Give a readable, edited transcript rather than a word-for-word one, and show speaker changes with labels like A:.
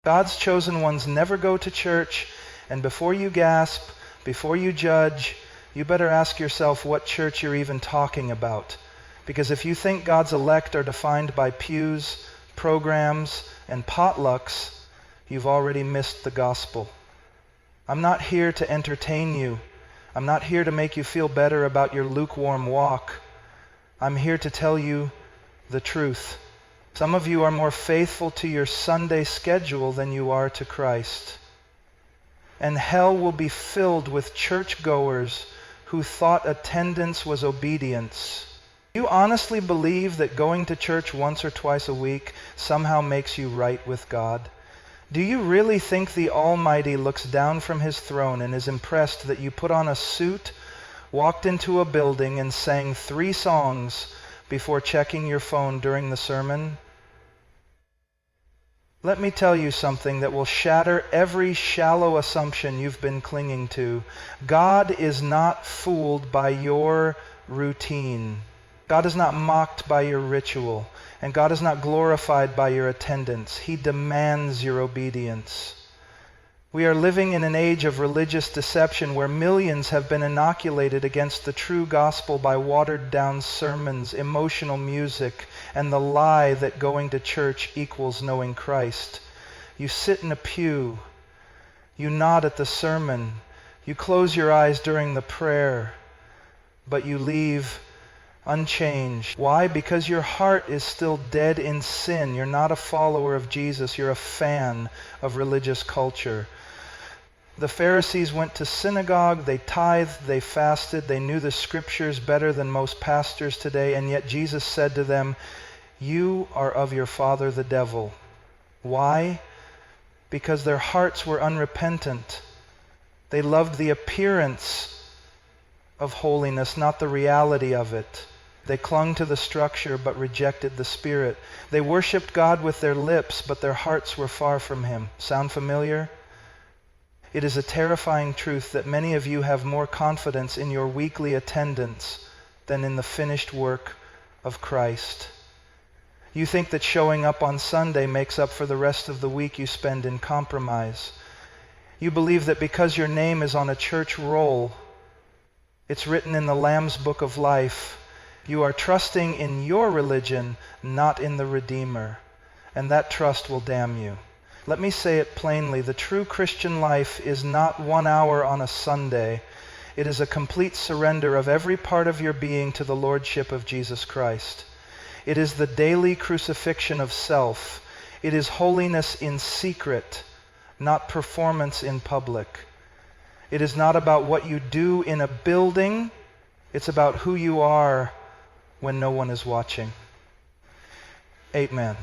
A: God's chosen ones never go to church, and before you gasp, before you judge, you better ask yourself what church you're even talking about. Because if you think God's elect are defined by pews, programs, and potlucks, you've already missed the gospel. I'm not here to entertain you. I'm not here to make you feel better about your lukewarm walk. I'm here to tell you the truth. Some of you are more faithful to your Sunday schedule than you are to Christ. And hell will be filled with churchgoers who thought attendance was obedience. Do you honestly believe that going to church once or twice a week somehow makes you right with God? Do you really think the Almighty looks down from his throne and is impressed that you put on a suit, walked into a building, and sang 3 songs before checking your phone during the sermon? Let me tell you something that will shatter every shallow assumption you've been clinging to. God is not fooled by your routine. God is not mocked by your ritual, and God is not glorified by your attendance. He demands your obedience. We are living in an age of religious deception where millions have been inoculated against the true gospel by watered-down sermons, emotional music, and the lie that going to church equals knowing Christ. You sit in a pew. You nod at the sermon. You close your eyes during the prayer, but you leave unchanged. Why? Because your heart is still dead in sin. You're not a follower of Jesus. You're a fan of religious culture. The Pharisees went to synagogue, they tithed, they fasted, they knew the scriptures better than most pastors today, and yet Jesus said to them, "You are of your father the devil." Why? Because their hearts were unrepentant. They loved the appearance of holiness, not the reality of it. They clung to the structure but rejected the Spirit. They worshiped God with their lips, but their hearts were far from Him. Sound familiar? It is a terrifying truth that many of you have more confidence in your weekly attendance than in the finished work of Christ. You think that showing up on Sunday makes up for the rest of the week you spend in compromise. You believe that because your name is on a church roll, it's written in the Lamb's Book of Life, you are trusting in your religion, not in the Redeemer. And that trust will damn you. Let me say it plainly. The true Christian life is not 1 hour on a Sunday. It is a complete surrender of every part of your being to the Lordship of Jesus Christ. It is the daily crucifixion of self. It is holiness in secret, not performance in public. It is not about what you do in a building. It's about who you are when no one is watching. Amen.